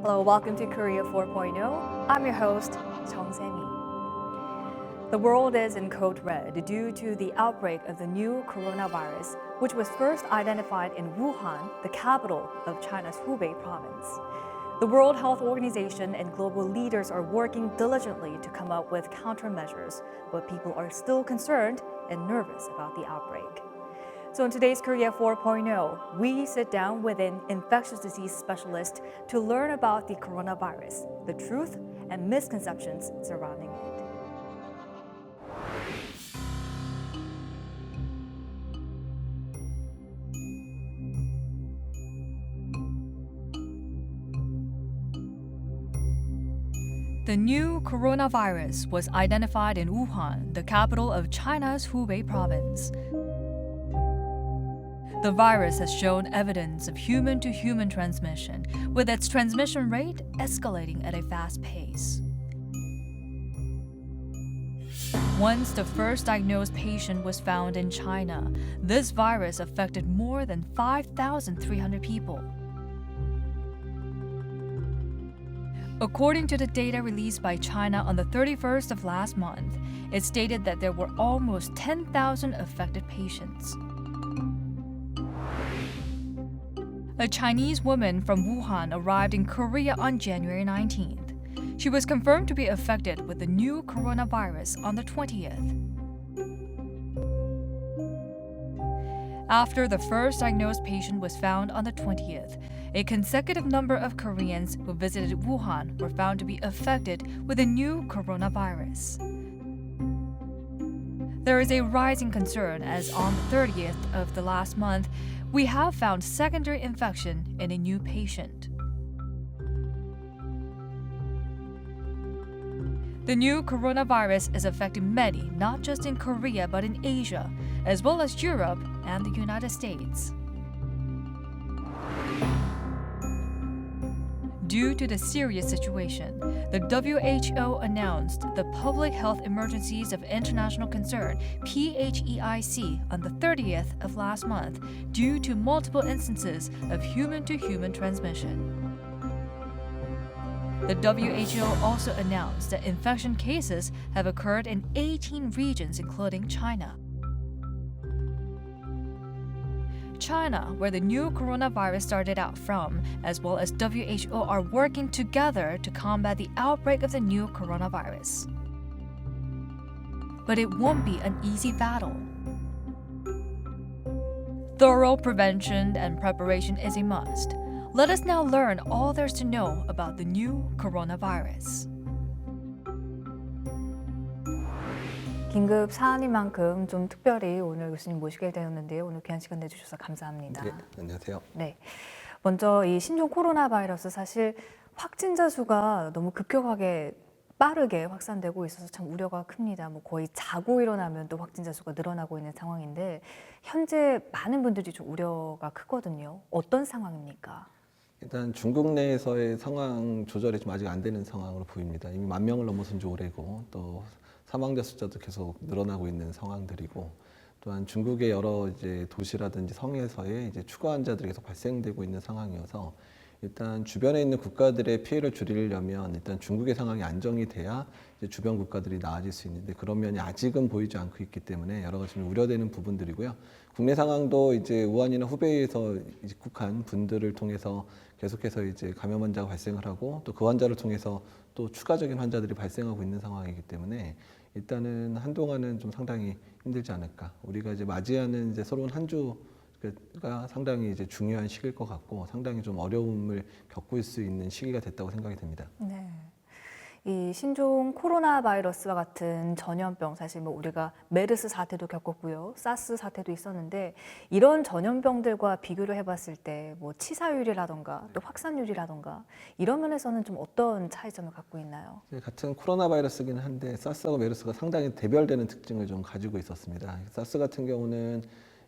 Hello, welcome to Korea 4.0. I'm your host, Jung Se-mi. The world is in code red due to the outbreak of the new coronavirus, which was first identified in Wuhan, the capital of China's Hubei province. The World Health Organization and global leaders are working diligently to come up with countermeasures, but people are still concerned and nervous about the outbreak. So in today's Korea 4.0, we sit down with an infectious disease specialist to learn about the coronavirus, the truth and misconceptions surrounding it. The new coronavirus was identified in Wuhan, the capital of China's Hubei province. The virus has shown evidence of human-to-human transmission, with its transmission rate escalating at a fast pace. Once the first diagnosed patient was found in China, this virus affected more than 5,300 people. According to the data released by China on the 31st of last month, it stated that there were almost 10,000 affected patients. A Chinese woman from Wuhan arrived in Korea on January 19th. She was confirmed to be affected with the new coronavirus on the 20th. After the first diagnosed patient was found on the 20th, a consecutive number of Koreans who visited Wuhan were found to be affected with the new coronavirus. There is a rising concern as on the 30th of the last month, we have found secondary infection in a new patient. The new coronavirus is affecting many, not just in Korea but in Asia, as well as Europe and the United States. Due to the serious situation, the WHO announced the Public Health Emergencies of International Concern (PHEIC) on the 30th of last month due to multiple instances of human-to-human transmission. The WHO also announced that infection cases have occurred in 18 regions, including China. China, where the new coronavirus started out from, as well as WHO are working together to combat the outbreak of the new coronavirus. But it won't be an easy battle. Thorough prevention and preparation is a must. Let us now learn all there's to know about the new coronavirus. 긴급 사안인 만큼 좀 특별히 오늘 교수님 모시게 되었는데요. 오늘 귀한 시간 내주셔서 감사합니다. 네, 안녕하세요. 네, 먼저 이 신종 코로나 바이러스 사실 확진자 수가 너무 급격하게 빠르게 확산되고 있어서 참 우려가 큽니다. 뭐 거의 자고 일어나면 또 확진자 수가 늘어나고 있는 상황인데 현재 많은 분들이 좀 우려가 크거든요. 어떤 상황입니까? 일단 중국 내에서의 상황 조절이 좀 아직 안 되는 상황으로 보입니다. 이미 10,000명을 넘어선 지 오래고 또 사망자 숫자도 계속 늘어나고 있는 상황들이고 또한 중국의 여러 이제 도시라든지 성에서의 이제 추가 환자들이 계속 발생되고 있는 상황이어서 일단 주변에 있는 국가들의 피해를 줄이려면 일단 중국의 상황이 안정이 돼야 이제 주변 국가들이 나아질 수 있는데 그런 면이 아직은 보이지 않고 있기 때문에 여러 가지 좀 우려되는 부분들이고요. 국내 상황도 이제 우한이나 후베이에서 입국한 분들을 통해서 계속해서 이제 감염 환자가 발생을 하고 또 그 환자를 통해서 또 추가적인 환자들이 발생하고 있는 상황이기 때문에 일단은 한동안은 좀 상당히 힘들지 않을까. 우리가 이제 맞이하는 이제 새로운 한 주가 상당히 이제 중요한 시기일 것 같고 상당히 좀 어려움을 겪을 수 있는 시기가 됐다고 생각이 됩니다. 네. 이 신종 코로나 바이러스와 같은 전염병, 사실 뭐 우리가 메르스 사태도 겪었고요, 사스 사태도 있었는데 이런 전염병들과 비교를 해봤을 때 뭐 치사율이라던가 또 확산율이라던가 이런 면에서는 좀 어떤 차이점을 갖고 있나요? 같은 코로나 바이러스긴 한데 사스하고 메르스가 상당히 대별되는 특징을 좀 가지고 있었습니다. 사스 같은 경우는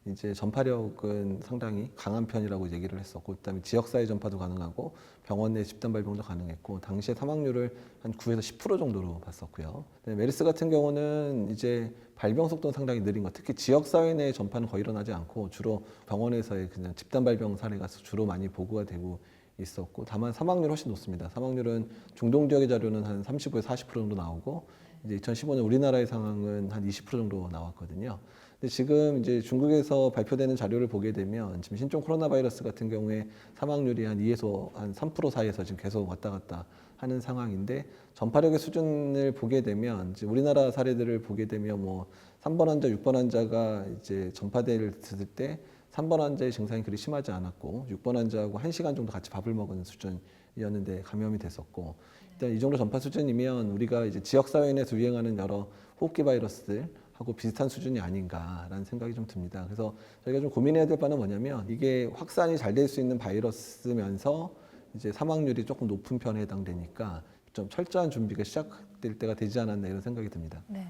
이제 전파력은 상당히 강한 편이라고 얘기를 했었고, 그다음에 지역사회 전파도 가능하고 병원 내 집단 발병도 가능했고, 당시에 사망률을 한 9에서 10% 정도로 봤었고요. 메르스 같은 경우는 이제 발병 속도는 상당히 느린 것, 특히 지역사회 내 전파는 거의 일어나지 않고 주로 병원에서의 그냥 집단 발병 사례가 주로 많이 보고가 되고 있었고 다만 사망률이 훨씬 높습니다. 사망률은 중동 지역의 자료는 한 35에서 40% 정도 나오고 이제 2015년 우리나라의 상황은 한 20% 정도 나왔거든요. 근데 지금 이제 중국에서 발표되는 자료를 보게 되면 지금 신종 코로나 바이러스 같은 경우에 사망률이 한 2에서 한 3% 사이에서 지금 계속 왔다 갔다 하는 상황인데 전파력의 수준을 보게 되면 이제 우리나라 사례들을 보게 되면 뭐 3번 환자, 6번 환자가 이제 전파될 때 3번 환자의 증상이 그리 심하지 않았고 6번 환자하고 1시간 정도 같이 밥을 먹은 수준이었는데 감염이 됐었고 일단 이 정도 전파 수준이면 우리가 이제 지역 사회 내에서 유행하는 여러 호흡기 바이러스들하고 비슷한 수준이 아닌가라는 생각이 좀 듭니다. 그래서 저희가 좀 고민해야 될 바는 뭐냐면 이게 확산이 잘 될 수 있는 바이러스면서 이제 사망률이 조금 높은 편에 해당되니까 좀 철저한 준비가 시작될 때가 되지 않았나 이런 생각이 듭니다. 네.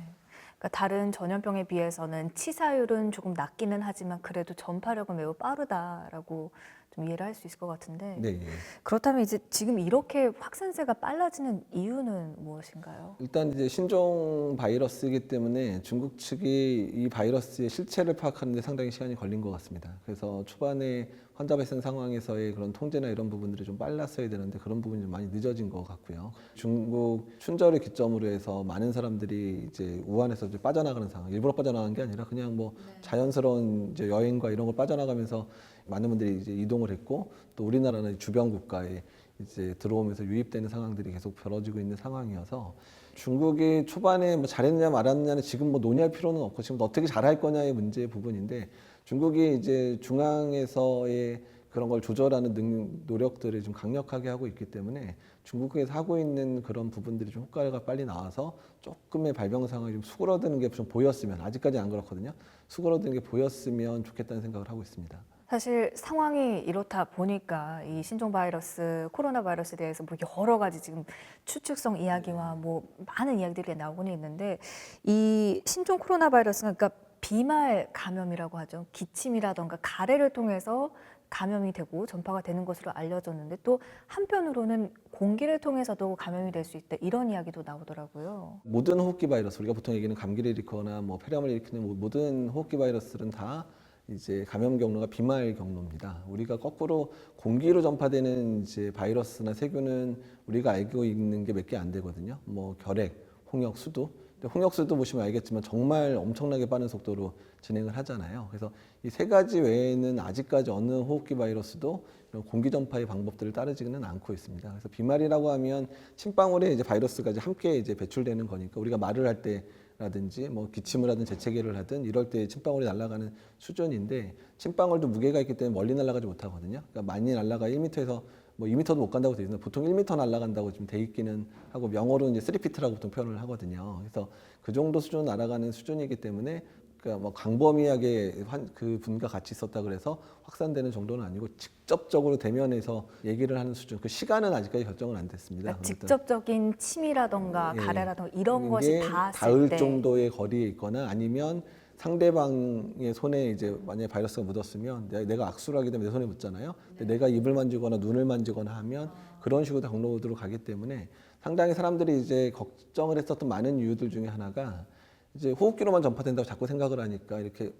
그러니까 다른 전염병에 비해서는 치사율은 조금 낮기는 하지만 그래도 전파력은 매우 빠르다라고 좀 이해를 할 수 있을 것 같은데 네. 그렇다면 이제 지금 이렇게 확산세가 빨라지는 이유는 무엇인가요? 일단 이제 신종 바이러스이기 때문에 중국 측이 이 바이러스의 실체를 파악하는 데 상당히 시간이 걸린 것 같습니다. 그래서 초반에 환자 발생 상황에서의 그런 통제나 이런 부분들이 좀 빨랐어야 되는데 그런 부분이 좀 많이 늦어진 것 같고요. 중국 춘절을 기점으로 해서 많은 사람들이 이제 우한에서 이제 빠져나가는 상황, 일부러 빠져나간 게 아니라 그냥 뭐 자연스러운 이제 여행과 이런 걸 빠져나가면서 많은 분들이 이제 이동을 했고 또 우리나라는 주변 국가에 이제 들어오면서 유입되는 상황들이 계속 벌어지고 있는 상황이어서 중국이 초반에 뭐 잘했냐 말았냐는 지금 뭐 논의할 필요는 없고 지금 어떻게 잘할 거냐의 문제의 부분인데 중국이 이제 중앙에서의 그런 걸 조절하는 노력들을 좀 강력하게 하고 있기 때문에 중국에서 하고 있는 그런 부분들이 좀 효과가 빨리 나와서 조금의 발병 상황이 좀 수그러드는 게 좀 보였으면 아직까지 안 그렇거든요. 수그러드는 게 보였으면 좋겠다는 생각을 하고 있습니다. 사실 상황이 이렇다 보니까 이 신종 바이러스, 코로나 바이러스에 대해서 뭐 여러 가지 지금 추측성 이야기와 뭐 많은 이야기들이 나오고는 있는데 이 신종 코로나 바이러스가 그러니까 비말 감염이라고 하죠. 기침이라던가 가래를 통해서 감염이 되고 전파가 되는 것으로 알려졌는데 또 한편으로는 공기를 통해서도 감염이 될 수 있다 이런 이야기도 나오더라고요. 모든 호흡기 바이러스 우리가 보통 얘기하는 감기를 일으키거나 뭐 폐렴을 일으키는 모든 호흡기 바이러스들은 다 이제 감염 경로가 비말 경로입니다. 우리가 거꾸로 공기로 전파되는 이제 바이러스나 세균은 우리가 알고 있는 게 몇 개 안 되거든요. 뭐 결핵, 홍역, 수두. 근데 홍역, 수두 보시면 알겠지만 정말 엄청나게 빠른 속도로 진행을 하잖아요. 그래서 이 세 가지 외에는 아직까지 어느 호흡기 바이러스도 이런 공기 전파의 방법들을 따르지는 않고 있습니다. 그래서 비말이라고 하면 침방울에 이제 바이러스가 이제 함께 이제 배출되는 거니까 우리가 말을 할 때 라든지 뭐 기침을 하든 재채기를 하든 이럴 때 침방울이 날아가는 수준인데 침방울도 무게가 있기 때문에 멀리 날아가지 못하거든요. 그러니까 많이 날아가 1m에서 뭐 2m도 못 간다고 돼 있는데 보통 1m 날아간다고 지금 돼 있기는 하고 영어로는 이제 3fit라고 보통 표현을 하거든요. 그래서 그 정도 수준 날아가는 수준이기 때문에 그러니까 뭐 광범위하게 그 분과 같이 있었다 그래서 확산되는 정도는 아니고 직접적으로 대면에서 얘기를 하는 수준. 그 시간은 아직까지 결정은 안 됐습니다. 그러니까 직접적인 침이라던가 예, 가래라던가 이런 것이 닿았을 닿을 때 정도의 거리에 있거나 아니면 상대방의 손에 이제 만약에 바이러스가 묻었으면 내가 악수를 하게 되면 내 손에 묻잖아요. 근데 내가 입을 만지거나 눈을 만지거나 하면 그런 식으로 경로로 가기 때문에 상당히 사람들이 이제 걱정을 했었던 많은 이유들 중에 하나가 이제 호흡기로만 전파된다고 자꾸 생각을 하니까 이렇게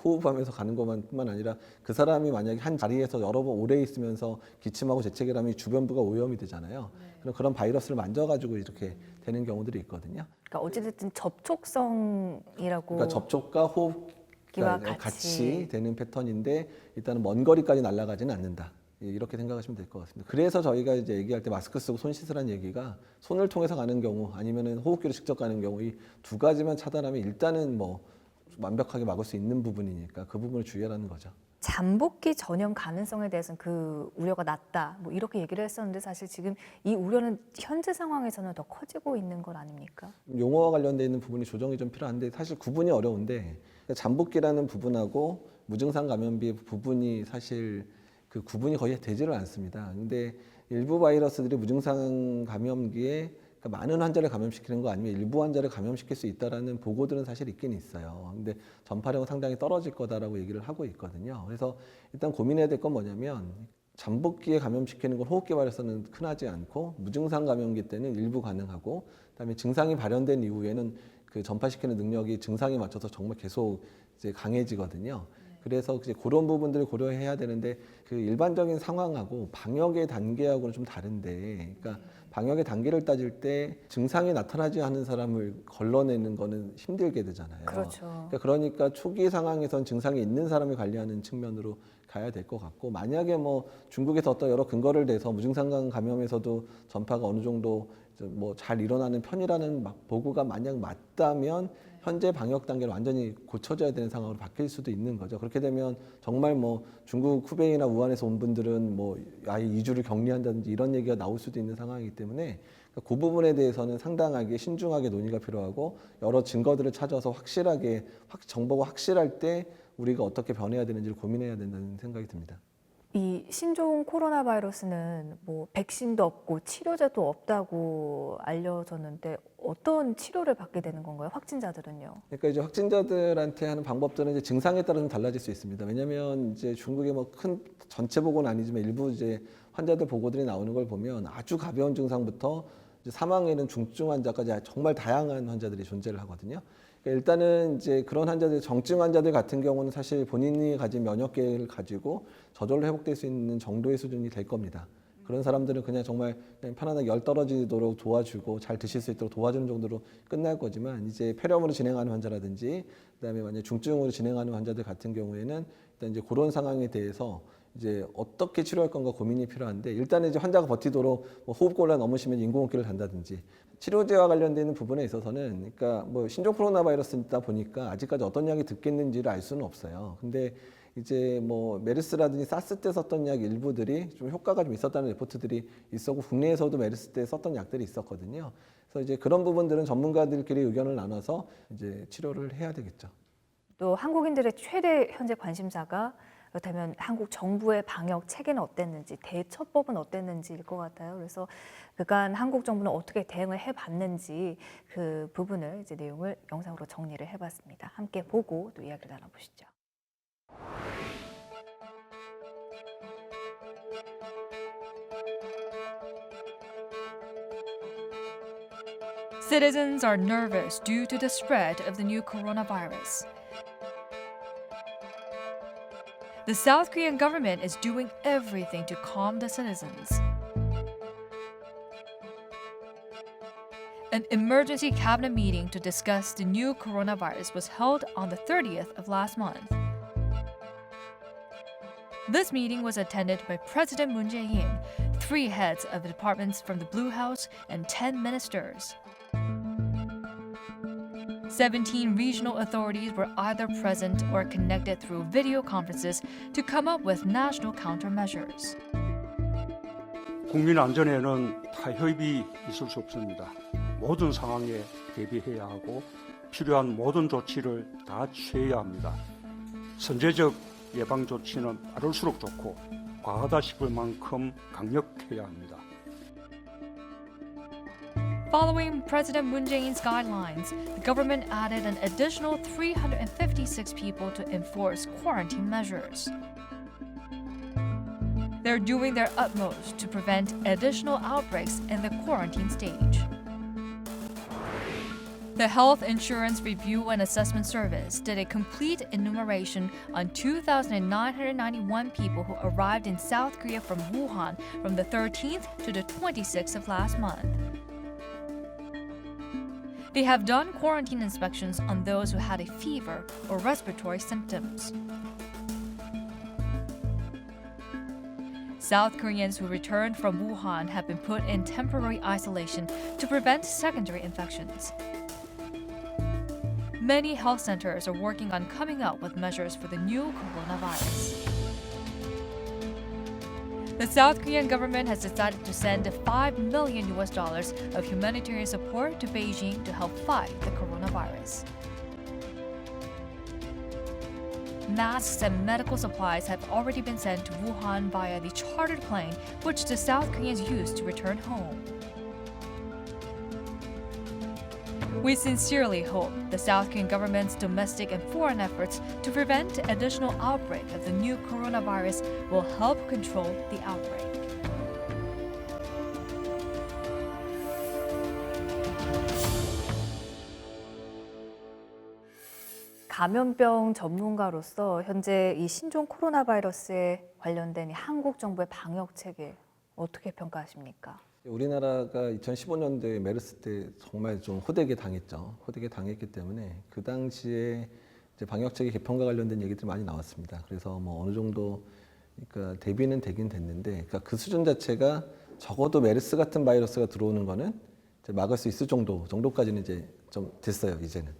호흡하면서 가는 것만뿐만 아니라 그 사람이 만약에 한 자리에서 여러 번 오래 있으면서 기침하고 재채기를 하면 주변부가 오염이 되잖아요. 그런 바이러스를 만져가지고 이렇게 되는 경우들이 있거든요. 그러니까 어찌됐든 접촉성이라고 그러니까 접촉과 호흡기가 기와 같이 되는 패턴인데 일단은 먼 거리까지 날아가지는 않는다. 이렇게 생각하시면 될 것 같습니다. 그래서 저희가 이제 얘기할 때 마스크 쓰고 손 씻으라는 얘기가 손을 통해서 가는 경우 아니면은 호흡기로 직접 가는 경우 이 두 가지만 차단하면 일단은 뭐 완벽하게 막을 수 있는 부분이니까 그 부분을 주의하라는 거죠. 잠복기 전염 가능성에 대해서는 그 우려가 낮다 뭐 이렇게 얘기를 했었는데 사실 지금 이 우려는 현재 상황에서는 더 커지고 있는 것 아닙니까? 용어와 관련돼 있는 부분이 조정이 좀 필요한데 사실 구분이 어려운데 잠복기라는 부분하고 무증상 감염비의 부분이 사실 그 구분이 거의 되지를 않습니다. 근데 일부 바이러스들이 무증상 감염기에 그러니까 많은 환자를 감염시키는 거 아니면 일부 환자를 감염시킬 수 있다라는 보고들은 사실 있긴 있어요. 근데 전파력은 상당히 떨어질 거다라고 얘기를 하고 있거든요. 그래서 일단 고민해야 될 건 뭐냐면 잠복기에 감염시키는 건 호흡기 바이러스는 흔하지 않고 무증상 감염기 때는 일부 가능하고 그다음에 증상이 발현된 이후에는 그 전파시키는 능력이 증상에 맞춰서 정말 계속 이제 강해지거든요. 그래서 이제 그런 부분들을 고려해야 되는데 그 일반적인 상황하고 방역의 단계하고는 좀 다른데, 그러니까 방역의 단계를 따질 때 증상이 나타나지 않은 사람을 걸러내는 거는 힘들게 되잖아요. 그렇죠. 그러니까 초기 상황에선 증상이 있는 사람을 관리하는 측면으로 가야 될 것 같고, 만약에 뭐 중국에서 어떤 여러 근거를 대서 무증상 감염에서도 전파가 어느 정도 뭐 잘 일어나는 편이라는 보고가 만약 맞다면 현재 방역 단계를 완전히 고쳐져야 되는 상황으로 바뀔 수도 있는 거죠. 그렇게 되면 정말 뭐 중국 후베이나 우한에서 온 분들은 뭐 아예 2주를 격리한다든지 이런 얘기가 나올 수도 있는 상황이기 때문에 그 부분에 대해서는 상당하게 신중하게 논의가 필요하고, 여러 증거들을 찾아서 확실하게 정보가 확실할 때 우리가 어떻게 변해야 되는지를 고민해야 된다는 생각이 듭니다. 이 신종 코로나 바이러스는 뭐 백신도 없고 치료제도 없다고 알려졌는데 어떤 치료를 받게 되는 건가요? 확진자들은요? 그러니까 이제 확진자들한테 하는 방법들은 이제 증상에 따라 좀 달라질 수 있습니다. 왜냐하면 이제 중국의 뭐 큰 전체 보고는 아니지만 일부 이제 환자들 보고들이 나오는 걸 보면 아주 가벼운 증상부터 이제 사망에는 중증 환자까지 정말 다양한 환자들이 존재를 하거든요. 그러니까 일단은 이제 그런 환자들, 정증 환자들 같은 경우는 사실 본인이 가진 면역계를 가지고 저절로 회복될 수 있는 정도의 수준이 될 겁니다. 그런 사람들은 그냥 정말 그냥 편안하게 열 떨어지도록 도와주고 잘 드실 수 있도록 도와주는 정도로 끝날 거지만, 이제 폐렴으로 진행하는 환자라든지 그다음에 만약 중증으로 진행하는 환자들 같은 경우에는 일단 이제 그런 상황에 대해서 이제 어떻게 치료할 건가 고민이 필요한데, 일단은 이제 환자가 버티도록 뭐 호흡곤란 너무 심면 인공호흡기를 단다든지 치료제와 관련되는 부분에 있어서는, 그러니까 뭐 신종 코로나 바이러스다 보니까 아직까지 어떤 약이 듣겠는지를 알 수는 없어요. 근데 이제 뭐 메르스라든지 사스 때 썼던 약 일부들이 좀 효과가 좀 있었다는 리포트들이 있었고, 국내에서도 메르스 때 썼던 약들이 있었거든요. 그래서 이제 그런 부분들은 전문가들끼리 의견을 나눠서 이제 치료를 해야 되겠죠. 또 한국인들의 최대 현재 관심사가 그렇다면 한국 정부의 방역 체계는 어땠는지, 대처법은 어땠는지일 것 같아요. 그래서 그간 한국 정부는 어떻게 대응을 해봤는지 그 부분을 이제 내용을 영상으로 정리를 해봤습니다. 함께 보고 또 이야기를 나눠보시죠. Citizens are nervous due to the spread of the new coronavirus. The South Korean government is doing everything to calm the citizens. An emergency cabinet meeting to discuss the new coronavirus was held on the 30th of last month. This meeting was attended by President Moon Jae-in, 3 heads of the departments from the Blue House, and 10 ministers. 17 regional authorities were either present or connected through video conferences to come up with national countermeasures. 국민 안전에는 타협이 있을 수 없습니다. 모든 상황에 대비해야 하고 필요한 모든 조치를 다 취해야 합니다. 선제적 예방 조치는 빠를수록 좋고 과하다 싶을 만큼 강력해야 합니다. Following President Moon Jae-in's guidelines, the government added an additional 356 people to enforce quarantine measures. They're doing their utmost to prevent additional outbreaks in the quarantine stage. The Health Insurance Review and Assessment Service did a complete enumeration on 2,991 people who arrived in South Korea from Wuhan from the 13th to the 26th of last month. They have done quarantine inspections on those who had a fever or respiratory symptoms. South Koreans who returned from Wuhan have been put in temporary isolation to prevent secondary infections. Many health centers are working on coming up with measures for the new coronavirus. The South Korean government has decided to send $5 million of humanitarian support to Beijing to help fight the coronavirus. Masks and medical supplies have already been sent to Wuhan via the chartered plane which the South Koreans used to return home. We sincerely hope the South Korean government's domestic and foreign efforts to prevent additional outbreak of the new coronavirus will help control the outbreak. 감염병 전문가로서 현재 이 신종 코로나 바이러스에 관련된 이 한국 정부의 방역 체계 어떻게 평가하십니까? 우리나라가 2015년도에 메르스 때 정말 좀 호되게 당했죠. 호되게 당했기 때문에 그 당시에 이제 방역체계 개편과 관련된 얘기들이 많이 나왔습니다. 그래서 뭐 어느 정도 그러니까 대비는 되긴 됐는데, 그러니까 그 수준 자체가 적어도 메르스 같은 바이러스가 들어오는 거는 이제 막을 수 있을 정도까지는 이제 좀 됐어요, 이제는.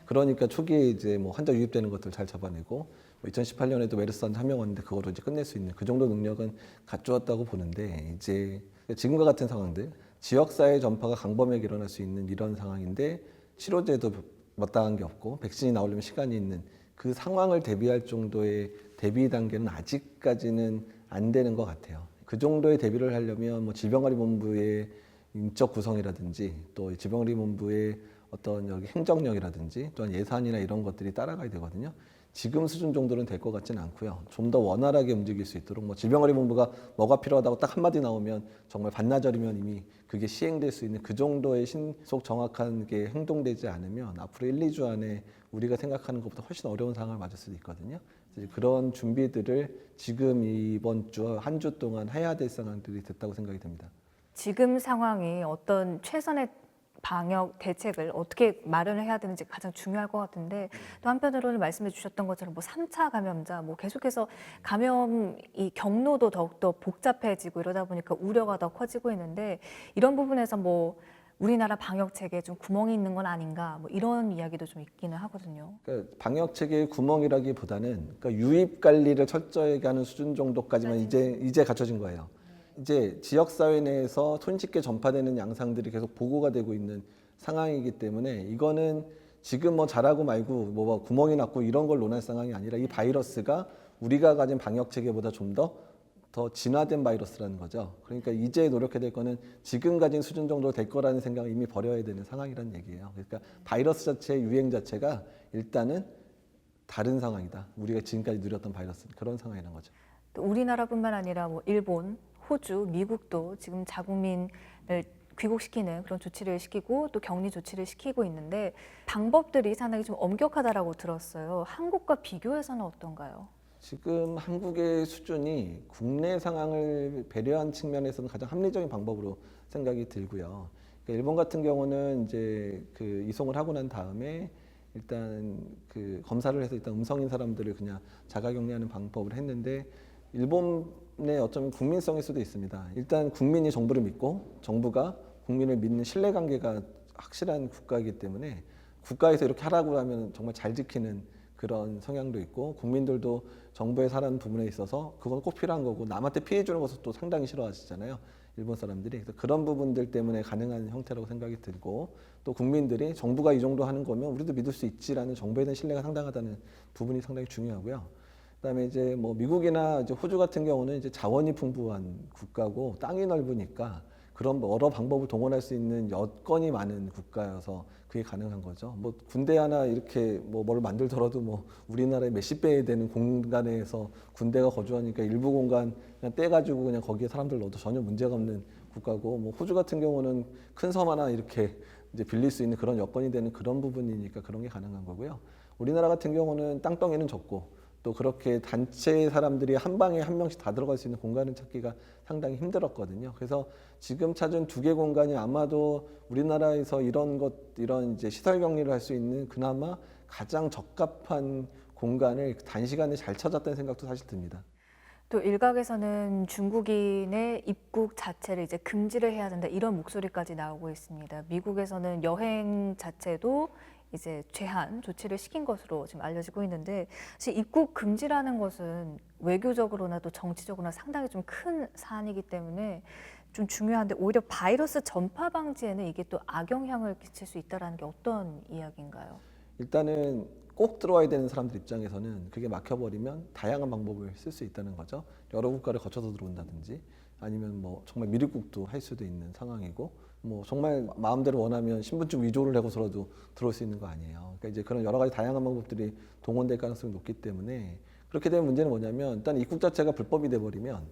그러니까 초기에 이제 뭐 환자 유입되는 것들 잘 잡아내고, 뭐 2018년에도 메르스 환자 1명 왔는데 그거로 이제 끝낼 수 있는 그 정도 능력은 갖추었다고 보는데, 이제 지금과 같은 상황들, 지역사회 전파가 강범하게 일어날 수 있는 이런 상황인데 치료제도 마땅한 게 없고 백신이 나오려면 시간이 있는 그 상황을 대비할 정도의 대비 단계는 아직까지는 안 되는 것 같아요. 그 정도의 대비를 하려면 뭐 질병관리본부의 인적 구성이라든지 또 질병관리본부의 어떤 여기 행정력이라든지 또한 예산이나 이런 것들이 따라가야 되거든요. 지금 수준 정도는 될 것 같지는 않고요. 좀 더 원활하게 움직일 수 있도록 뭐 질병관리본부가 뭐가 필요하다고 딱 한마디 나오면 정말 반나절이면 이미 그게 시행될 수 있는 그 정도의 신속 정확한 게 행동되지 않으면 앞으로 1, 2주 안에 우리가 생각하는 것보다 훨씬 어려운 상황을 맞을 수도 있거든요. 그래서 그런 준비들을 지금 이번 주 한 주 동안 해야 될 상황들이 됐다고 생각이 됩니다. 지금 상황이 어떤 최선의 방역 대책을 어떻게 마련을 해야 되는지 가장 중요할 것 같은데, 또 한편으로는 말씀해 주셨던 것처럼 뭐 3차 감염자, 뭐 계속해서 감염 이 경로도 더욱더 복잡해지고 이러다 보니까 우려가 더 커지고 있는데, 이런 부분에서 뭐 우리나라 방역 체계에 좀 구멍이 있는 건 아닌가, 뭐 이런 이야기도 좀 있기는 하거든요. 그러니까 방역 체계의 구멍이라기보다는 그러니까 유입 관리를 철저하게 하는 수준 정도까지만 이제 갖춰진 거예요. 이제 지역 사회 내에서 손쉽게 전파되는 양상들이 계속 보고가 되고 있는 상황이기 때문에 이거는 지금 뭐 잘하고 말고 뭐 구멍이 났고 이런 걸 논할 상황이 아니라 이 바이러스가 우리가 가진 방역 체계보다 좀 더 진화된 바이러스라는 거죠. 그러니까 이제 노력해야 될 거는 지금 가진 수준 정도 될 거라는 생각을 이미 버려야 되는 상황이라는 얘기예요. 그러니까 바이러스 자체의 유행 자체가 일단은 다른 상황이다. 우리가 지금까지 누렸던 바이러스 그런 상황이라는 거죠. 또 우리나라뿐만 아니라 뭐 일본, 호주, 미국도 지금 자국민을 귀국시키는 그런 조치를 시키고 또 격리 조치를 시키고 있는데, 방법들이 상당히 좀 엄격하다라고 들었어요. 한국과 비교해서는 어떤가요? 지금 한국의 수준이 국내 상황을 배려한 측면에서는 가장 합리적인 방법으로 생각이 들고요. 그러니까 일본 같은 경우는 이제 그 이송을 하고 난 다음에 일단 그 검사를 해서 일단 음성인 사람들을 그냥 자가격리하는 방법을 했는데, 일본의 어쩌면 국민성일 수도 있습니다. 일단 국민이 정부를 믿고 정부가 국민을 믿는 신뢰관계가 확실한 국가이기 때문에 국가에서 이렇게 하라고 하면 정말 잘 지키는 그런 성향도 있고, 국민들도 정부의 사는 부분에 있어서 그건 꼭 필요한 거고 남한테 피해 주는 것을 또 상당히 싫어하시잖아요, 일본 사람들이. 그래서 그런 부분들 때문에 가능한 형태라고 생각이 들고, 또 국민들이 정부가 이 정도 하는 거면 우리도 믿을 수 있지라는 정부에 대한 신뢰가 상당하다는 부분이 상당히 중요하고요. 그다음에 이제 뭐 미국이나 이제 호주 같은 경우는 이제 자원이 풍부한 국가고 땅이 넓으니까 그런 여러 방법을 동원할 수 있는 여건이 많은 국가여서 그게 가능한 거죠. 뭐 군대 하나 이렇게 뭐 뭘 만들더라도 뭐 우리나라의 몇십 배 되는 공간에서 군대가 거주하니까 일부 공간 그냥 떼가지고 그냥 거기에 사람들 넣어도 전혀 문제가 없는 국가고, 뭐 호주 같은 경우는 큰 섬 하나 이렇게 이제 빌릴 수 있는 그런 여건이 되는 그런 부분이니까 그런 게 가능한 거고요. 우리나라 같은 경우는 땅덩이는 적고 또 그렇게 단체 사람들이 한 방에 한 명씩 다 들어갈 수 있는 공간을 찾기가 상당히 힘들었거든요. 그래서 지금 찾은 2개 공간이 아마도 우리나라에서 이런 이제 시설 격리를 할 수 있는 그나마 가장 적합한 공간을 단시간에 잘 찾았다는 생각도 사실 듭니다. 또 일각에서는 중국인의 입국 자체를 이제 금지를 해야 된다, 이런 목소리까지 나오고 있습니다. 미국에서는 여행 자체도 이제 제한 조치를 시킨 것으로 지금 알려지고 있는데, 사실 입국 금지라는 것은 외교적으로나 또 정치적으로나 상당히 좀 큰 사안이기 때문에 좀 중요한데, 오히려 바이러스 전파 방지에는 이게 또 악영향을 끼칠 수 있다는 게 어떤 이야기인가요? 일단은 꼭 들어와야 되는 사람들 입장에서는 그게 막혀버리면 다양한 방법을 쓸 수 있다는 거죠. 여러 국가를 거쳐서 들어온다든지 아니면 뭐 정말 미입국도 할 수도 있는 상황이고, 뭐 정말 마음대로 원하면 신분증 위조를 하고서라도 들어올 수 있는 거 아니에요. 그러니까 이제 그런 여러 가지 다양한 방법들이 동원될 가능성이 높기 때문에, 그렇게 되면 문제는 뭐냐면 일단 입국 자체가 불법이 돼버리면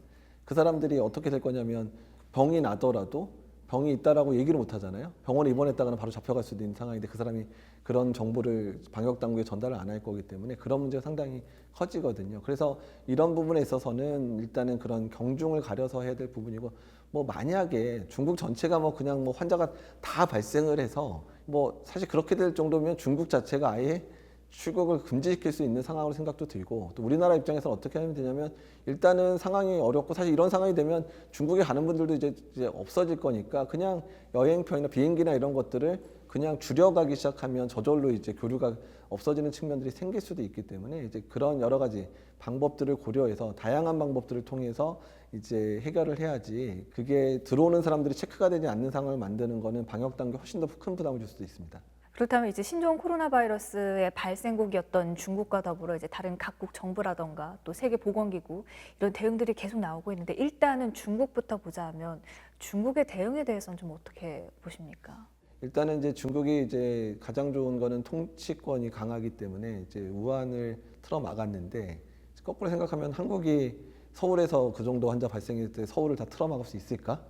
그 사람들이 어떻게 될 거냐면 병이 나더라도 병이 있다라고 얘기를 못 하잖아요. 병원에 입원했다가는 바로 잡혀갈 수도 있는 상황인데 그 사람이 그런 정보를 방역 당국에 전달을 안 할 거기 때문에 그런 문제가 상당히 커지거든요. 그래서 이런 부분에 있어서는 일단은 그런 경중을 가려서 해야 될 부분이고, 뭐 만약에 중국 전체가 뭐 그냥 뭐 환자가 다 발생을 해서 뭐 사실 그렇게 될 정도면 중국 자체가 아예 출국을 금지시킬 수 있는 상황으로 생각도 들고, 또 우리나라 입장에서 어떻게 하면 되냐면 일단은 상황이 어렵고, 사실 이런 상황이 되면 중국에 가는 분들도 이제 없어질 거니까 그냥 여행편이나 비행기나 이런 것들을 그냥 줄여가기 시작하면 저절로 이제 교류가 없어지는 측면들이 생길 수도 있기 때문에 이제 그런 여러 가지 방법들을 고려해서 다양한 방법들을 통해서 이제 해결을 해야지, 그게 들어오는 사람들이 체크가 되지 않는 상황을 만드는 거는 방역 단계에 훨씬 더 큰 부담을 줄 수도 있습니다. 그렇다면 이제 신종 코로나 바이러스의 발생국이었던 중국과 더불어 이제 다른 각국 정부라던가 또 세계보건기구 이런 대응들이 계속 나오고 있는데, 일단은 중국부터 보자면 중국의 대응에 대해서는 좀 어떻게 보십니까? 일단은 이제 중국이 이제 가장 좋은 거는 통치권이 강하기 때문에 이제 우한을 틀어 막았는데, 거꾸로 생각하면 한국이 서울에서 그 정도 환자 발생했을 때 서울을 다 틀어 막을 수 있을까?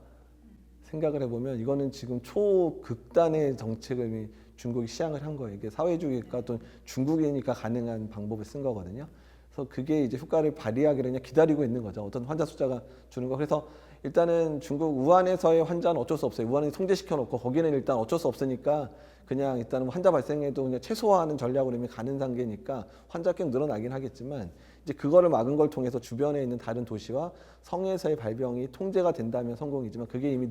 생각을 해보면 이거는 지금 초극단의 정책을 중국이 시행을 한 거예요. 이게 사회주의니까 또 중국이니까 가능한 방법을 쓴 거거든요. 그래서 그게 이제 효과를 발휘하기를 그냥 기다리고 있는 거죠. 어떤 환자 숫자가 주는 거. 그래서 일단은 중국 우한에서의 환자는 어쩔 수 없어요. 우한에 통제시켜 놓고 거기는 일단 어쩔 수 없으니까 그냥 일단은 환자 발생해도 그냥 최소화하는 전략으로 이미 가는 단계니까 환자 꽤 늘어나긴 하겠지만, 이제 그거를 막은 걸 통해서 주변에 있는 다른 도시와 성에서의 발병이 통제가 된다면 성공이지만, 그게 이미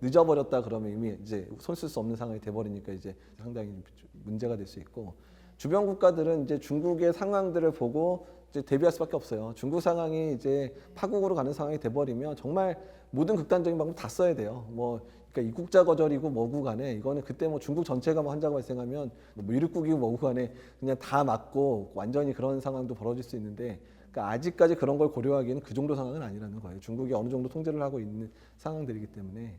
늦어버렸다 그러면 이미 이제 손 쓸 수 없는 상황이 돼버리니까 이제 상당히 문제가 될 수 있고, 주변 국가들은 이제 중국의 상황들을 보고 이제 대비할 수밖에 없어요. 중국 상황이 이제 파국으로 가는 상황이 돼버리면 정말 모든 극단적인 방법 다 써야 돼요. 뭐 그러니까 입국자 거절이고 뭐고 간에 이거는 그때 뭐 중국 전체가 뭐 환자가 발생하면 뭐 미륵국이고 뭐고 간에 그냥 다 막고 완전히 그런 상황도 벌어질 수 있는데, 그러니까 아직까지 그런 걸 고려하기에는 그 정도 상황은 아니라는 거예요. 중국이 어느 정도 통제를 하고 있는 상황들이기 때문에.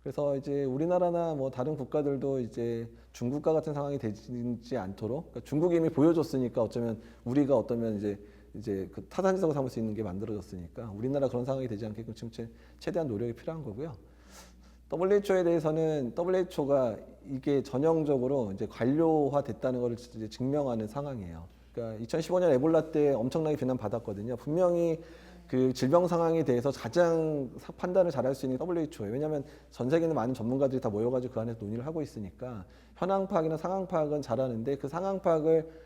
그래서 이제 우리나라나 뭐 다른 국가들도 이제 중국과 같은 상황이 되지 않도록, 그러니까 중국이 이미 보여줬으니까 어쩌면 우리가 어떠면 이제 그 타산지석을 삼을 수 있는 게 만들어졌으니까 우리나라 그런 상황이 되지 않게끔 지금 최대한 노력이 필요한 거고요. WHO에 대해서는 WHO가 이게 전형적으로 이제 관료화됐다는 것을 이제 증명하는 상황이에요. 그러니까 2015년 에볼라 때 엄청나게 비난 받았거든요. 분명히 그 질병 상황에 대해서 가장 판단을 잘할 수 있는 WHO예요. 왜냐하면 전 세계 있는 많은 전문가들이 다 모여가지고 그 안에서 논의를 하고 있으니까 현황 파악이나 상황 파악은 잘하는데, 그 상황 파악을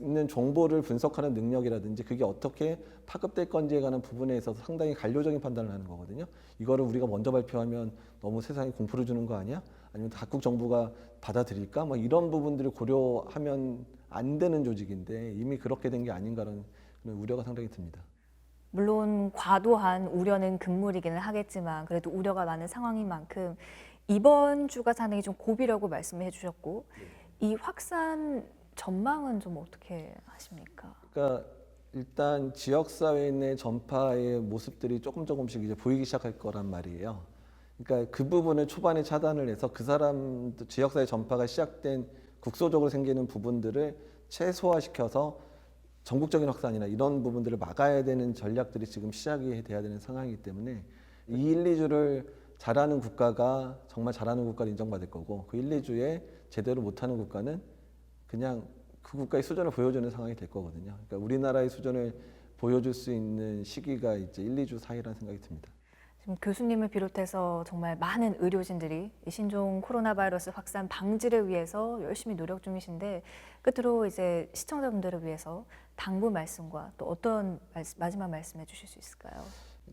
있는 정보를 분석하는 능력이라든지 그게 어떻게 파급될 건지에 관한 부분에 있어서 상당히 관료적인 판단을 하는 거거든요. 이거를 우리가 먼저 발표하면 너무 세상에 공포를 주는 거 아니야? 아니면 각국 정부가 받아들일까? 뭐 이런 부분들을 고려하면 안 되는 조직인데 이미 그렇게 된 게 아닌가라는 그런 우려가 상당히 듭니다. 물론 과도한 우려는 금물이기는 하겠지만, 그래도 우려가 많은 상황인 만큼 이번 주가 상당히 좀 고비라고 말씀해 주셨고, 이 확산 전망은 좀 어떻게 하십니까? 그러니까 일단 지역 사회 내 전파의 모습들이 조금씩 이제 보이기 시작할 거란 말이에요. 그러니까 그 부분을 초반에 차단을 해서 그 사람 지역 사회 전파가 시작된 국소적으로 생기는 부분들을 최소화시켜서 전국적인 확산이나 이런 부분들을 막아야 되는 전략들이 지금 시작이 돼야 되는 상황이기 때문에, 이 1, 2주를 잘하는 국가가 정말 잘하는 국가를 인정받을 거고, 그 1, 2주에 제대로 못하는 국가는 그냥 그 국가의 수준을 보여주는 상황이 될 거거든요. 그러니까 우리나라의 수준을 보여줄 수 있는 시기가 이제 1, 2주 사이라는 생각이 듭니다. 지금 교수님을 비롯해서 정말 많은 의료진들이 이 신종 코로나 바이러스 확산 방지를 위해서 열심히 노력 중이신데, 끝으로 이제 시청자분들을 위해서 당부 말씀과 또 어떤 마지막 말씀해 주실 수 있을까요?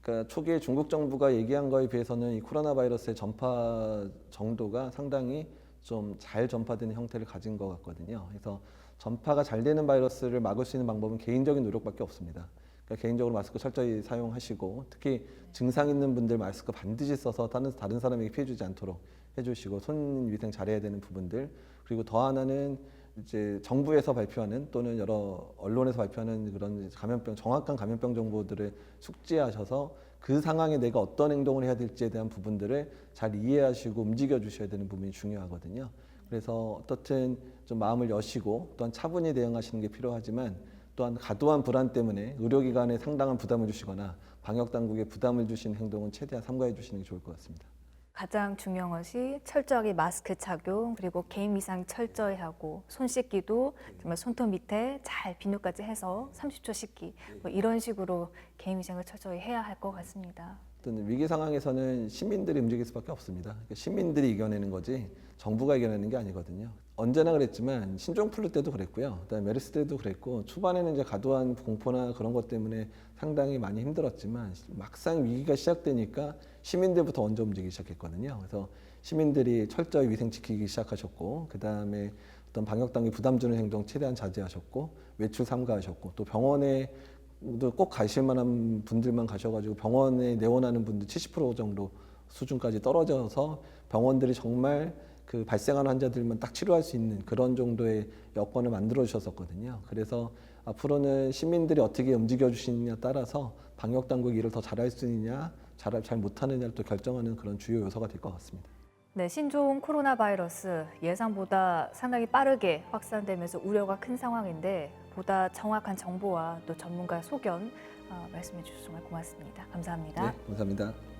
그러니까 초기에 중국 정부가 얘기한 거에 비해서는 이 코로나 바이러스의 전파 정도가 상당히 좀 잘 전파되는 형태를 가진 것 같거든요. 그래서 전파가 잘 되는 바이러스를 막을 수 있는 방법은 개인적인 노력밖에 없습니다. 그러니까 개인적으로 마스크 철저히 사용하시고, 특히 증상 있는 분들 마스크 반드시 써서 다른 사람에게 피해 주지 않도록 해주시고, 손 위생 잘해야 되는 부분들, 그리고 더 하나는 이제 정부에서 발표하는 또는 여러 언론에서 발표하는 그런 정확한 감염병 정보들을 숙지하셔서 그 상황에 내가 어떤 행동을 해야 될지에 대한 부분들을 잘 이해하시고 움직여 주셔야 되는 부분이 중요하거든요. 그래서 어떻든 좀 마음을 여시고 또한 차분히 대응하시는 게 필요하지만, 또한 과도한 불안 때문에 의료기관에 상당한 부담을 주시거나 방역당국에 부담을 주시는 행동은 최대한 삼가해 주시는 게 좋을 것 같습니다. 가장 중요한 것이 철저하게 마스크 착용, 그리고 개인 위생 철저히 하고 손 씻기도 정말 손톱 밑에 잘 비누까지 해서 30초 씻기 뭐 이런 식으로 개인 위생을 철저히 해야 할 것 같습니다. 어떤 위기 상황에서는 시민들이 움직일 수밖에 없습니다. 그러니까 시민들이 이겨내는 거지 정부가 이겨내는 게 아니거든요. 언제나 그랬지만 신종플루 때도 그랬고요. 그다음에 메르스 때도 그랬고 초반에는 이제 과도한 공포나 그런 것 때문에 상당히 많이 힘들었지만 막상 위기가 시작되니까 시민들부터 먼저 움직이기 시작했거든요. 그래서 시민들이 철저히 위생 지키기 시작하셨고 그다음에 어떤 방역 당국 부담 주는 행동 최대한 자제하셨고 외출 삼가하셨고 또 병원에 꼭 가실 만한 분들만 가셔가지고 병원에 내원하는 분들 70% 정도 수준까지 떨어져서 병원들이 정말 그 발생하는 환자들만 딱 치료할 수 있는 그런 정도의 여건을 만들어 주셨었거든요. 그래서 앞으로는 시민들이 어떻게 움직여 주시느냐에 따라서 방역 당국이 일을 더 잘할 수 있느냐, 잘 못하느냐를 또 결정하는 그런 주요 요소가 될 것 같습니다. 네, 신종 코로나 바이러스 예상보다 상당히 빠르게 확산되면서 우려가 큰 상황인데 보다 정확한 정보와 또 전문가 소견 말씀해 주셔서 정말 고맙습니다. 감사합니다. 네, 감사합니다.